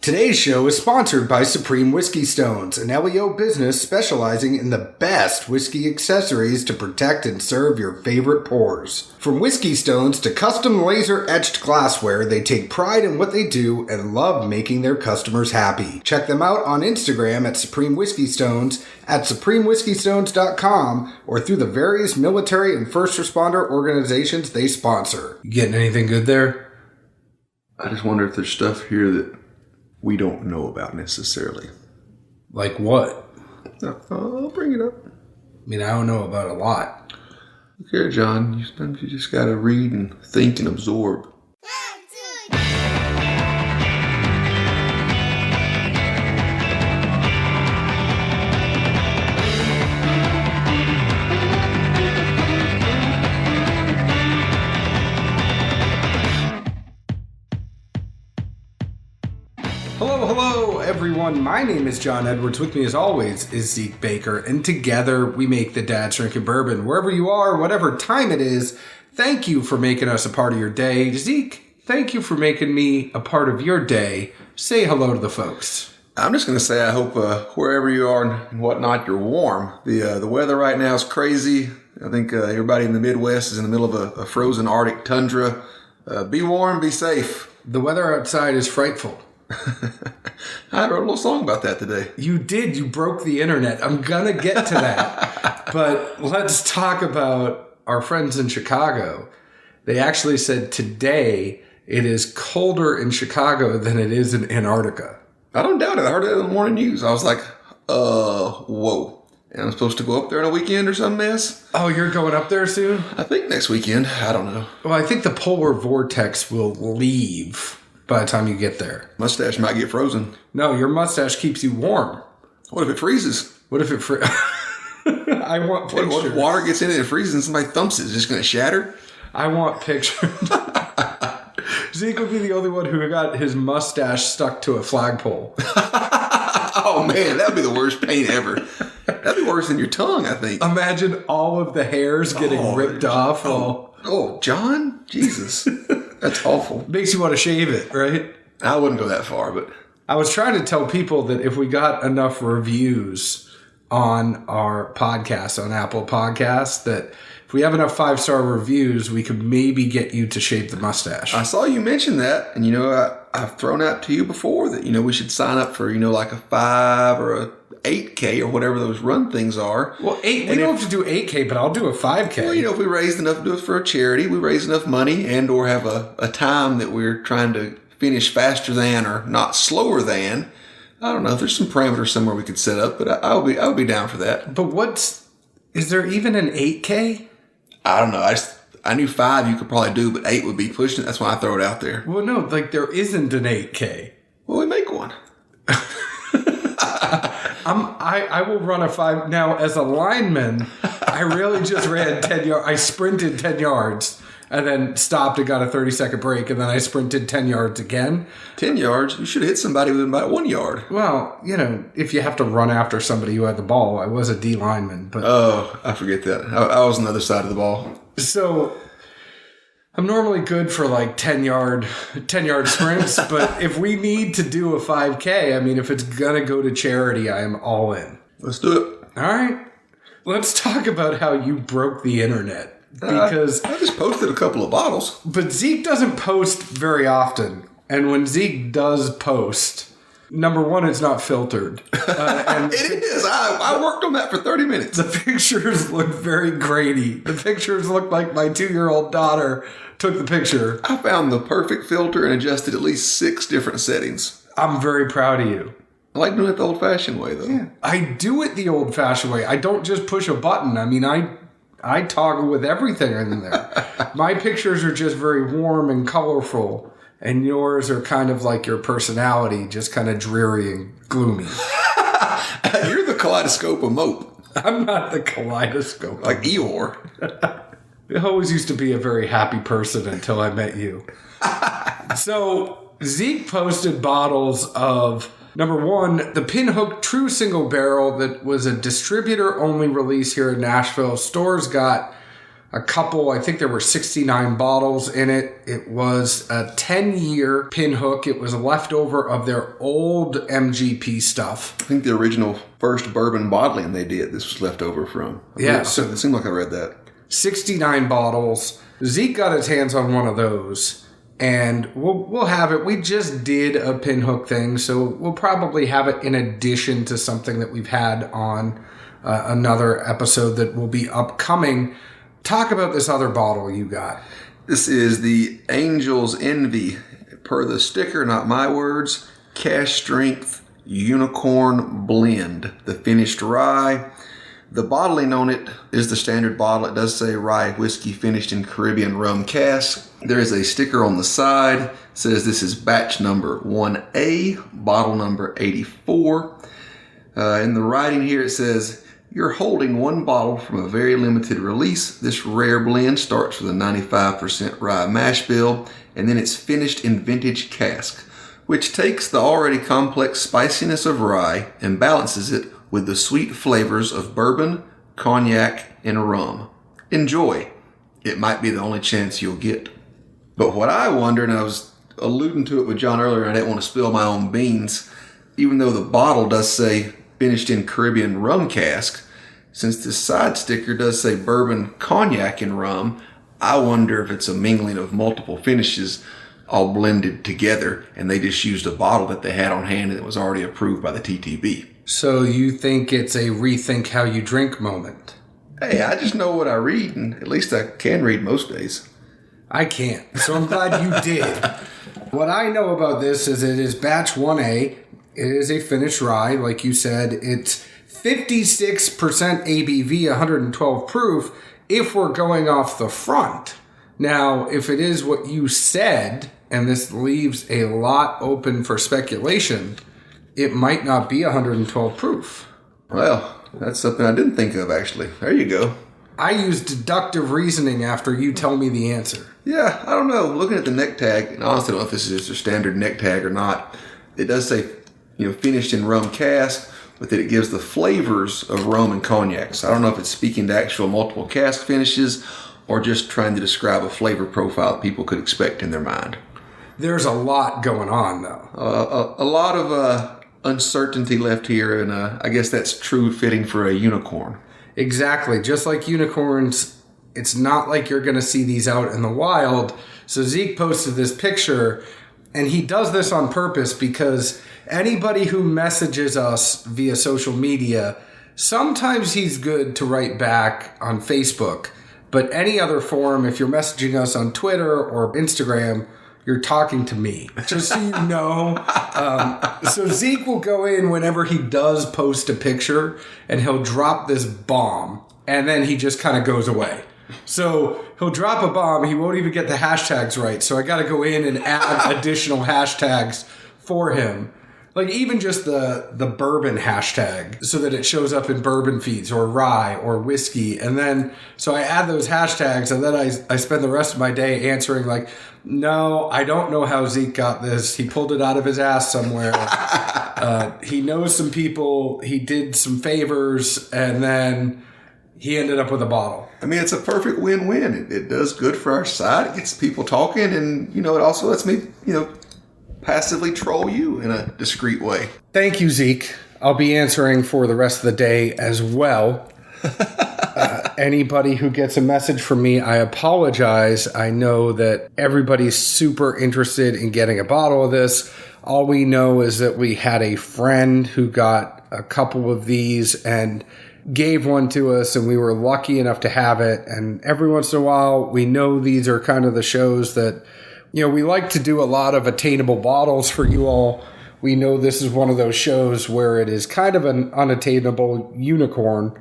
Today's show is sponsored by Supreme Whiskey Stones, an LEO business specializing in the best whiskey accessories to protect and serve your favorite pours. From whiskey stones to custom laser-etched glassware, they take pride in what they do and love making their customers happy. Check them out on Instagram at Supreme Whiskey Stones, at supremewhiskeystones.com, or through the various military and first responder organizations they sponsor. You getting anything good there? I just wonder if there's stuff here that we don't know about necessarily. Like what? I'll bring it up. I mean, I don't know about a lot. Okay, John. Sometimes you just gotta read and think and absorb. Hello, everyone. My name is John Edwards. With me, as always, is Zeke Baker. And together, we make the Dad's Drinking Bourbon. Wherever you are, whatever time it is, thank you for making us a part of your day. Zeke, thank you for making me a part of your day. Say hello to the folks. I'm just going to say I hope wherever you are and whatnot, you're warm. The weather right now is crazy. I think everybody in the Midwest is in the middle of a frozen Arctic tundra. Be warm, be safe. The weather outside is frightful. I wrote a little song about that today. You did. You broke the internet. I'm going to get to that. But let's talk about our friends in Chicago. They actually said today it is colder in Chicago than it is in Antarctica. I don't doubt it. I heard it in the morning news. I was like, whoa. And I'm supposed to go up there on a weekend or some mess? Oh, you're going up there soon? I think next weekend. I don't know. Well, I think the polar vortex will leave by the time you get there. Mustache might get frozen. No, your mustache keeps you warm. What if it freezes? What if it I want pictures. What if water gets in it and freezes and somebody thumps it? Is it just going to shatter? I want pictures. Zeke would be the only one who got his mustache stuck to a flagpole. Oh, man, that would be the worst pain ever. That'd be worse than your tongue, I think. Imagine all of the hairs getting ripped off. Oh, John? Jesus. That's awful. Makes you want to shave it, right? I wouldn't go that far, but I was trying to tell people that if we got enough reviews on our podcast, on Apple Podcasts, that if we have enough 5-star reviews, we could maybe get you to shave the mustache. I saw you mention that, and I've thrown out to you before that we should sign up for like a 5 or a 8K or whatever those run things are. Well, we don't have to do 8K, but I'll do a 5K. Well, if we raised enough to do it for a charity, we raise enough money and or have a time that we're trying to finish faster than or not slower than. I don't know. There's some parameters somewhere we could set up, but I'll be down for that. But is there even an 8K? I don't know. I knew 5 you could probably do, but 8 would be pushing it. That's why I throw it out there. Well, no, there isn't an 8K. Well, we make one. I will run a 5. Now, as a lineman, I really just ran 10 yards. I sprinted 10 yards and then stopped and got a 30-second break, and then I sprinted 10 yards again. 10 yards? You should have hit somebody within about 1 yard. Well, if you have to run after somebody who had the ball, I was a D lineman. But oh, I forget that. I was on the other side of the ball. So I'm normally good for like 10-yard sprints, but if we need to do a 5K, I mean, if it's going to go to charity, I am all in. Let's do it. All right. Let's talk about how you broke the internet. Because I just posted a couple of bottles. But Zeke doesn't post very often. And when Zeke does post, number one, it's not filtered. And it is. I worked on that for 30 minutes. The pictures look very grainy. The pictures look like my 2-year-old daughter took the picture. I found the perfect filter and adjusted at least 6 different settings. I'm very proud of you. I like doing it the old-fashioned way, though. Yeah, I do it the old-fashioned way. I don't just push a button. I mean, I toggle with everything in there. My pictures are just very warm and colorful. And yours are kind of like your personality, just kind of dreary and gloomy. You're the kaleidoscope of mope. I'm not the kaleidoscope. Like Eeyore. I always used to be a very happy person until I met you. So Zeke posted bottles of, number one, the Pinhook True Single Barrel that was a distributor-only release here in Nashville. Stores got a couple, I think there were 69 bottles in it. It was a 10-year pinhook. It was a leftover of their old MGP stuff. I think the original first bourbon bottling they did, this was left over from. Yeah. So it seemed like I read that. 69 bottles. Zeke got his hands on one of those, and we'll have it. We just did a pinhook thing, so we'll probably have it in addition to something that we've had on another episode that will be upcoming. Talk about this other bottle you got. This is the Angel's Envy. Per the sticker, not my words, cash strength unicorn blend. The finished rye. The bottling on it is the standard bottle. It does say rye whiskey finished in Caribbean rum cask. There is a sticker on the side. It says this is batch number 1A, bottle number 84. In the writing here it says, "You're holding one bottle from a very limited release. This rare blend starts with a 95% rye mash bill, and then it's finished in vintage cask, which takes the already complex spiciness of rye and balances it with the sweet flavors of bourbon, cognac, and rum. Enjoy. It might be the only chance you'll get." But what I wonder, and I was alluding to it with John earlier, and I didn't want to spill my own beans, even though the bottle does say finished in Caribbean rum cask, since this side sticker does say bourbon, cognac, and rum, I wonder if it's a mingling of multiple finishes all blended together, and they just used a bottle that they had on hand and it was already approved by the TTB. So you think it's a rethink how you drink moment? Hey, I just know what I read, and at least I can read most days. I can't, so I'm glad you did. What I know about this is it is batch 1A. It is a finished rye, like you said. It's 56% ABV, 112 proof, if we're going off the front. Now, if it is what you said, and this leaves a lot open for speculation, it might not be 112 proof. Well, that's something I didn't think of, actually. There you go. I use deductive reasoning after you tell me the answer. Yeah, I don't know. Looking at the neck tag, and honestly, I don't know if this is just a standard neck tag or not. It does say, finished in rum cask, but that it gives the flavors of rum and cognac. So I don't know if it's speaking to actual multiple cask finishes or just trying to describe a flavor profile that people could expect in their mind. There's a lot going on, though. A lot of uncertainty left here, and I guess that's true fitting for a unicorn. Exactly. Just like unicorns, it's not like you're going to see these out in the wild. So Zeke posted this picture, and he does this on purpose because anybody who messages us via social media, sometimes he's good to write back on Facebook. But any other forum, if you're messaging us on Twitter or Instagram, you're talking to me, just so you know. So Zeke will go in whenever he does post a picture, and he'll drop this bomb, and then he just kind of goes away. So he'll drop a bomb, he won't even get the hashtags right, so I got to go in and add additional hashtags for him. Like even just the bourbon hashtag so that it shows up in bourbon feeds or rye or whiskey. And then, so I add those hashtags and then I spend the rest of my day answering like, no, I don't know how Zeke got this. He pulled it out of his ass somewhere. He knows some people. He did some favors and then he ended up with a bottle. I mean, it's a perfect win-win. It does good for our side. It gets people talking and, it also lets me, passively troll you in a discreet way. Thank you, Zeke. I'll be answering for the rest of the day as well. Anybody who gets a message from me, I apologize. I know that everybody's super interested in getting a bottle of this. All we know is that we had a friend who got a couple of these and gave one to us, and we were lucky enough to have it. And every once in a while, we know these are kind of the shows that we like to do a lot of attainable bottles for you all. We know this is one of those shows where it is kind of an unattainable unicorn,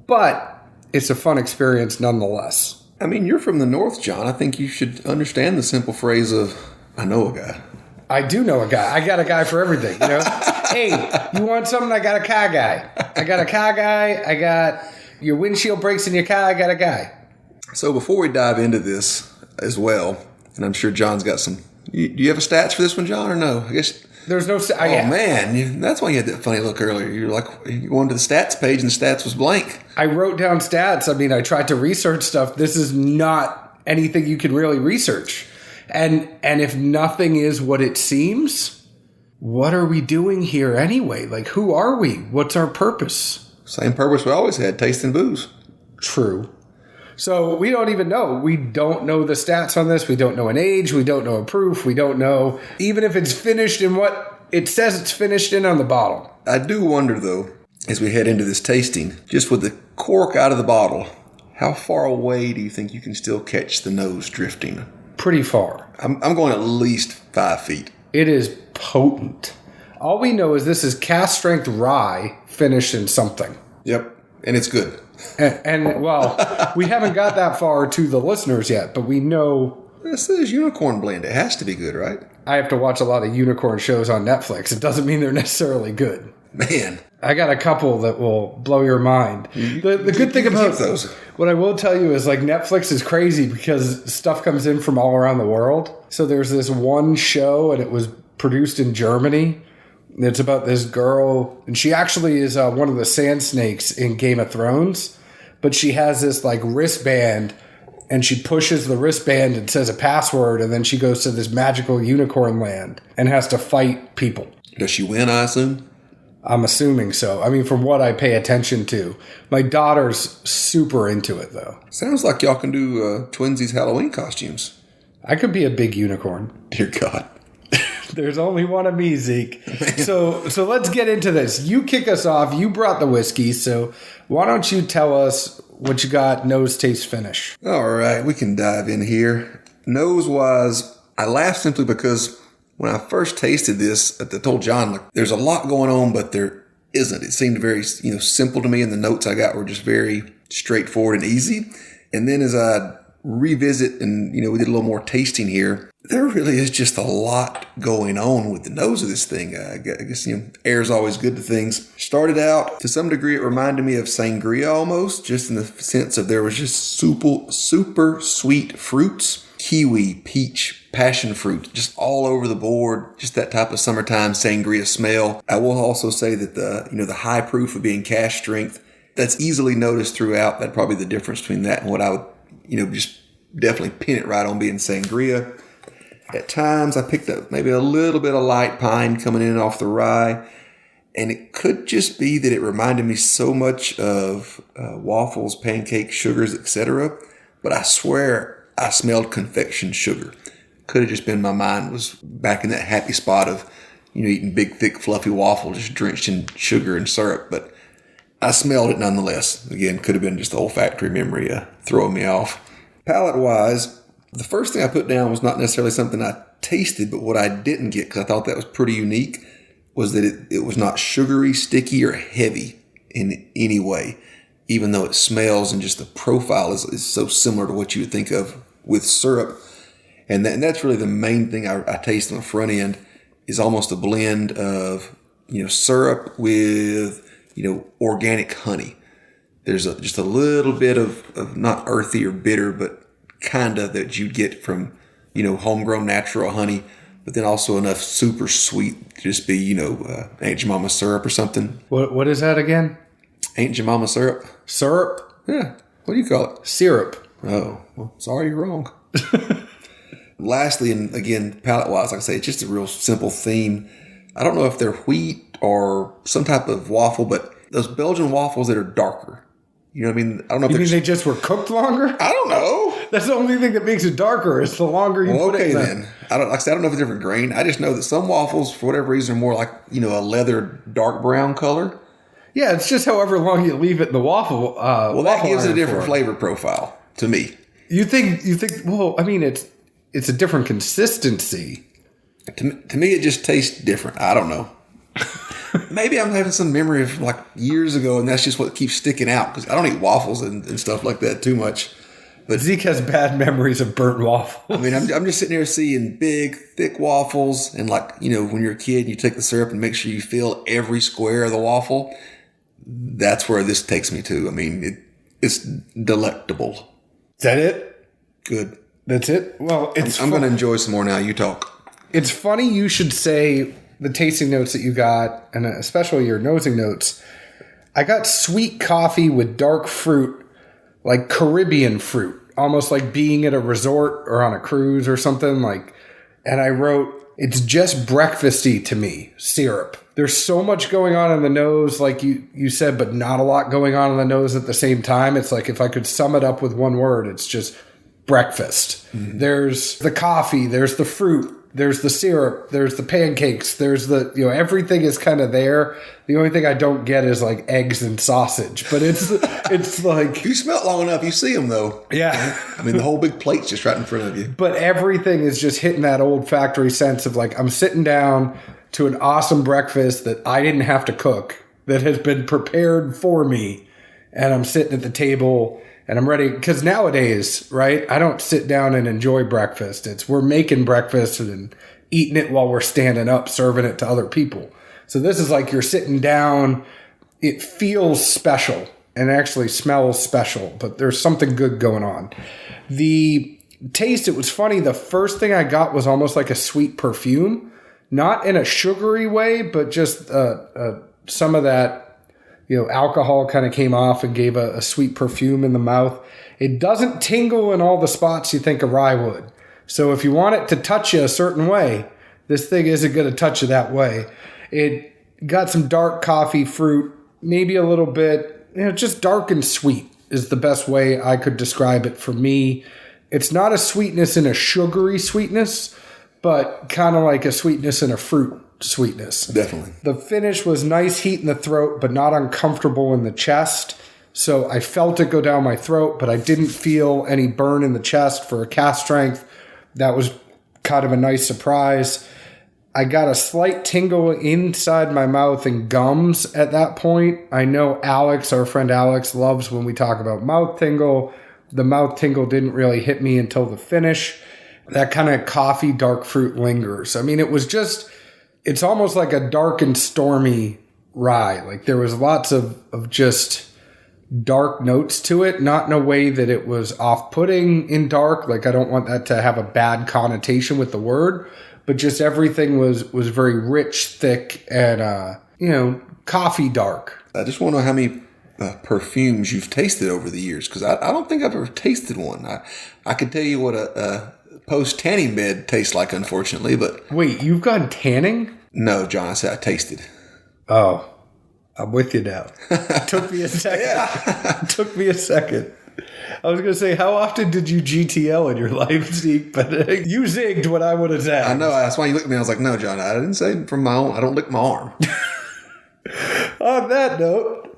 but it's a fun experience nonetheless. I mean, you're from the North, John. I think you should understand the simple phrase of, I know a guy. I do know a guy. I got a guy for everything, Hey, you want something? I got a car guy. I got a car guy. I got your windshield breaks in your car. I got a guy. So before we dive into this as well, and I'm sure John's got some. Do you have a stats for this one, John, or no? I guess There's no... man, that's why you had that funny look earlier. You were like, you went to the stats page and the stats was blank. I wrote down stats. I mean, I tried to research stuff. This is not anything you can really research. And if nothing is what it seems, what are we doing here anyway? Like, who are we? What's our purpose? Same purpose we always had, tasting booze. True. So we don't even know. We don't know the stats on this. We don't know an age. We don't know a proof. We don't know even if it's finished in what it says it's finished in on the bottle. I do wonder, though, as we head into this tasting, just with the cork out of the bottle, how far away do you think you can still catch the nose drifting? Pretty far. I'm going at least 5 feet. It is potent. All we know is this is cask strength rye finished in something. Yep, and it's good. And well, we haven't got that far to the listeners yet, but we know... This is unicorn blend. It has to be good, right? I have to watch a lot of unicorn shows on Netflix. It doesn't mean they're necessarily good. Man. I got a couple that will blow your mind. The good thing about those. What I will tell you is like Netflix is crazy because stuff comes in from all around the world. So there's this one show and it was produced in Germany. It's about this girl, and she actually is one of the sand snakes in Game of Thrones, but she has this like wristband, and she pushes the wristband and says a password, and then she goes to this magical unicorn land and has to fight people. Does she win, I assume? I'm assuming so. I mean, from what I pay attention to. My daughter's super into it, though. Sounds like y'all can do twinsies Halloween costumes. I could be a big unicorn. Dear God. There's only one of me, Zeke. So let's get into this. You kick us off. You brought the whiskey, so why don't you tell us what you got nose, taste, finish? All right, we can dive in here. Nose-wise, I laugh simply because when I first tasted this, I told John, look, there's a lot going on, but there isn't. It seemed very simple to me, and the notes I got were just very straightforward and easy. And then as I revisit and, we did a little more tasting here, there really is just a lot going on with the nose of this thing. I guess, air is always good to things. Started out, to some degree, it reminded me of sangria almost, just in the sense of there was just super sweet fruits. Kiwi, peach, passion fruit, just all over the board. Just that type of summertime sangria smell. I will also say that the high proof of being cask strength, that's easily noticed throughout. That'd probably be the difference between that and what I would, just definitely pin it right on being sangria. At times, I picked up maybe a little bit of light pine coming in off the rye. And it could just be that it reminded me so much of waffles, pancakes, sugars, etc. But I swear I smelled confection sugar. Could have just been my mind was back in that happy spot of, eating big, thick, fluffy waffle just drenched in sugar and syrup. But I smelled it nonetheless. Again, could have been just the olfactory memory throwing me off. Palate-wise, the first thing I put down was not necessarily something I tasted, but what I didn't get, because I thought that was pretty unique, was that it was not sugary, sticky, or heavy in any way, even though it smells and just the profile is so similar to what you would think of with syrup. And that's really the main thing I taste on the front end is almost a blend of, syrup with, organic honey. There's just a little bit of not earthy or bitter, but kind of that you'd get from, homegrown natural honey, but then also enough super sweet to just be, Aunt Jemima syrup or something. What is that again? Aunt Jemima syrup. Syrup? Yeah. What do you call it? Syrup. Oh, well, sorry, you're wrong. Lastly, and again, palate-wise, like I say, it's just a real simple theme. I don't know if they're wheat or some type of waffle, but those Belgian waffles that are darker. You know what I mean? I don't know if you mean they just were cooked longer? I don't know. That's the only thing that makes it darker. It's the longer you put it in. Okay, then. I don't know if it's a different grain. I just know that some waffles, for whatever reason, are more like, a leather dark brown color. Yeah, it's just however long you leave it in the waffle. Well, that gives it a different flavor profile to me. You think? Well, I mean, it's a different consistency. To me, it just tastes different. I don't know. Maybe I'm having some memory of like years ago, and that's just what keeps sticking out because I don't eat waffles and stuff like that too much. But Zeke has bad memories of burnt waffles. I mean, I'm just sitting there seeing big, thick waffles, and like when you're a kid, you take the syrup and make sure you fill every square of the waffle. That's where this takes me to. I mean, it's delectable. Is that it? Good. That's it? Well, I'm going to enjoy some more now. You talk. It's funny you should say the tasting notes that you got, and especially your nosing notes, I got sweet coffee with dark fruit, like Caribbean fruit, almost like being at a resort or on a cruise or something. And I wrote, it's just breakfasty to me, syrup. There's so much going on in the nose, like you said, but not a lot going on in the nose at the same time. It's like if I could sum it up with one word, it's just breakfast. Mm-hmm. There's the coffee, there's the fruit, there's the syrup, there's the pancakes, there's everything is kind of there. The only thing I don't get is like eggs and sausage, but it's like... If you smell it long enough, you see them though. Yeah. I mean, the whole big plate's just right in front of you. But everything is just hitting that olfactory sense of like, I'm sitting down to an awesome breakfast that I didn't have to cook, that has been prepared for me, and I'm sitting at the table and I'm ready. Because nowadays, right, I don't sit down and enjoy breakfast. We're making breakfast and eating it while we're standing up, serving it to other people. So this is like you're sitting down. It feels special and actually smells special, but there's something good going on. The taste, it was funny. The first thing I got was almost like a sweet perfume. Not in a sugary way, but just some of that, alcohol kind of came off and gave a sweet perfume in the mouth. It doesn't tingle in all the spots you think a rye would. So if you want it to touch you a certain way, this thing isn't going to touch you that way. It got some dark coffee fruit, maybe a little bit, just dark and sweet is the best way I could describe it for me. It's not a sweetness in a sugary sweetness, but kind of like a sweetness and a fruit sweetness. Definitely. The finish was nice heat in the throat, but not uncomfortable in the chest. So I felt it go down my throat, but I didn't feel any burn in the chest for a cask strength. That was kind of a nice surprise. I got a slight tingle inside my mouth and gums at that point. I know Alex, our friend Alex, loves when we talk about mouth tingle. The mouth tingle didn't really hit me until the finish. That kind of coffee, dark fruit lingers. I mean, it's almost like a dark and stormy rye. Like there was lots of just dark notes to it, not in a way that it was off-putting in dark. Like I don't want that to have a bad connotation with the word, but just everything was very rich, thick, and, coffee dark. I just want to know how many perfumes you've tasted over the years, because I don't think I've ever tasted one. I can tell you what a post-tanning bed tastes like, unfortunately, but... Wait, you've gone tanning? No, John, I said I tasted. Oh, I'm with you now. It took me a second. Yeah. It took me a second. I was going to say, how often did you GTL in your life, Zeke? But you zigged what I would have said. I know. That's why you looked at me. I was like, no, John, I didn't say from my own. I don't lick my arm. On that note...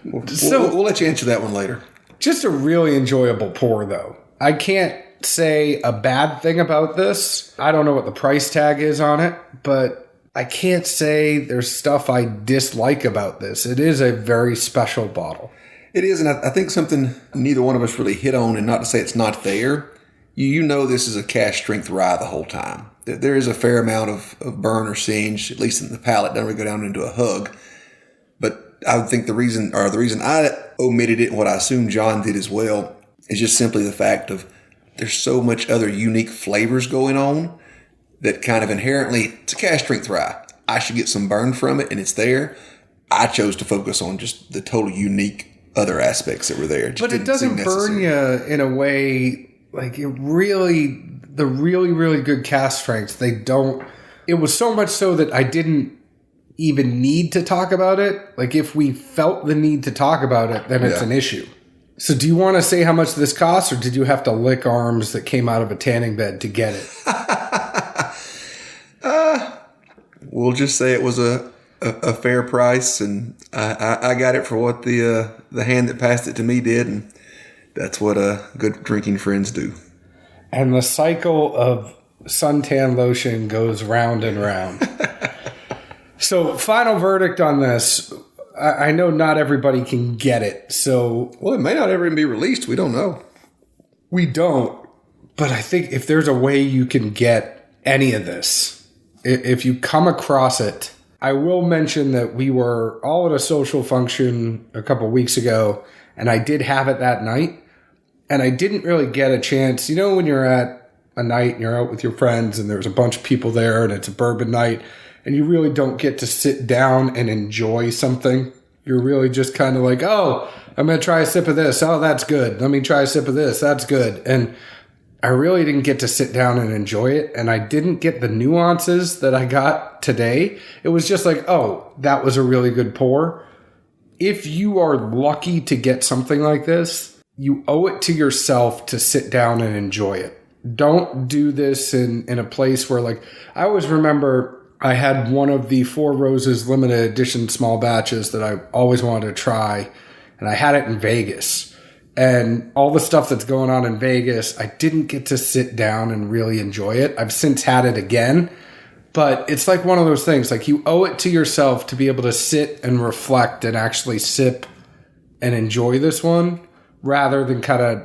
we'll let you answer that one later. Just a really enjoyable pour, though. I can't say a bad thing about this. I don't know what the price tag is on it, but I can't say there's stuff I dislike about this. It is a very special bottle. It is, and I think something neither one of us really hit on, and not to say it's not there, you know this is a cask strength rye the whole time. There is a fair amount of burn or singe, at least in the palate, doesn't really go down into a hug. But I would think the reason I omitted it, and what I assume John did as well, is just simply the fact of there's so much other unique flavors going on that kind of inherently, it's a cask strength rye. I should get some burn from it, and it's there. I chose to focus on just the total unique other aspects that were there. But it doesn't burn you in a way, like the really, really good cask strengths, they don't. It was so much so that I didn't even need to talk about it. Like if we felt the need to talk about it, then it's an issue. So do you want to say how much this costs, or did you have to lick arms that came out of a tanning bed to get it? We'll just say it was a fair price, and I got it for what the hand that passed it to me did, and that's what good drinking friends do. And the cycle of suntan lotion goes round and round. So, final verdict on this. I know not everybody can get it, so... Well, it may not ever even be released. We don't know. We don't. But I think if there's a way you can get any of this, if you come across it... I will mention that we were all at a social function a couple of weeks ago, and I did have it that night, and I didn't really get a chance. You know when you're at a night and you're out with your friends and there's a bunch of people there and it's a bourbon night and you really don't get to sit down and enjoy something. You're really just kind of like, oh, I'm going to try a sip of this. Oh, that's good. Let me try a sip of this. That's good. And I really didn't get to sit down and enjoy it. And I didn't get the nuances that I got today. It was just like, oh, that was a really good pour. If you are lucky to get something like this, you owe it to yourself to sit down and enjoy it. Don't do this in a place where, like, I always remember I had one of the Four Roses limited edition small batches that I always wanted to try, and I had it in Vegas. And all the stuff that's going on in Vegas, I didn't get to sit down and really enjoy it. I've since had it again, but it's like one of those things, like you owe it to yourself to be able to sit and reflect and actually sip and enjoy this one rather than kind of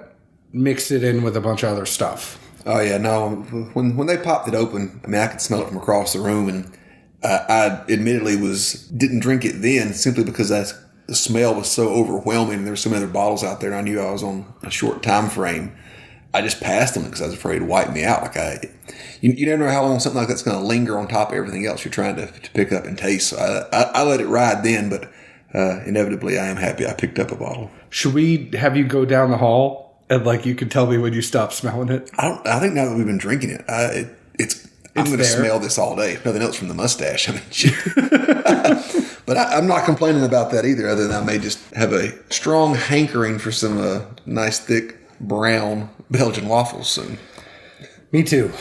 mix it in with a bunch of other stuff. Oh, yeah, no. When they popped it open, I mean, I could smell it from across the room, and I admittedly didn't drink it then simply because the smell was so overwhelming, and there were so many other bottles out there, and I knew I was on a short time frame. I just passed them because I was afraid to wipe me out. You never know how long something like that's going to linger on top of everything else you're trying to pick up and taste. So I let it ride then, but inevitably I am happy I picked up a bottle. Should we have you go down the hall? And like you can tell me when you stop smelling it. I think now that we've been drinking it, I'm going to smell this all day. If nothing else from the mustache. I mean, shit. But I'm not complaining about that either. Other than I may just have a strong hankering for some nice thick brown Belgian waffles soon. Me too.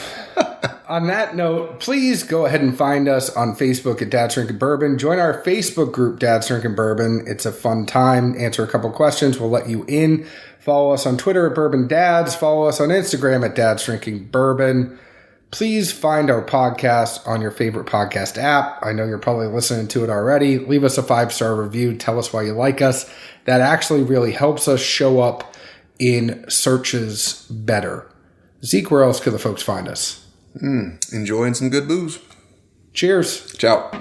On that note, please go ahead and find us on Facebook at Dad's Drinking Bourbon. Join our Facebook group, Dad's Drinking Bourbon. It's a fun time. Answer a couple questions. We'll let you in. Follow us on Twitter at Bourbon Dads. Follow us on Instagram at Dad's Drinking Bourbon. Please find our podcast on your favorite podcast app. I know you're probably listening to it already. Leave us a 5-star review. Tell us why you like us. That actually really helps us show up in searches better. Zeke, where else could the folks find us? Enjoying some good booze. Cheers. Ciao.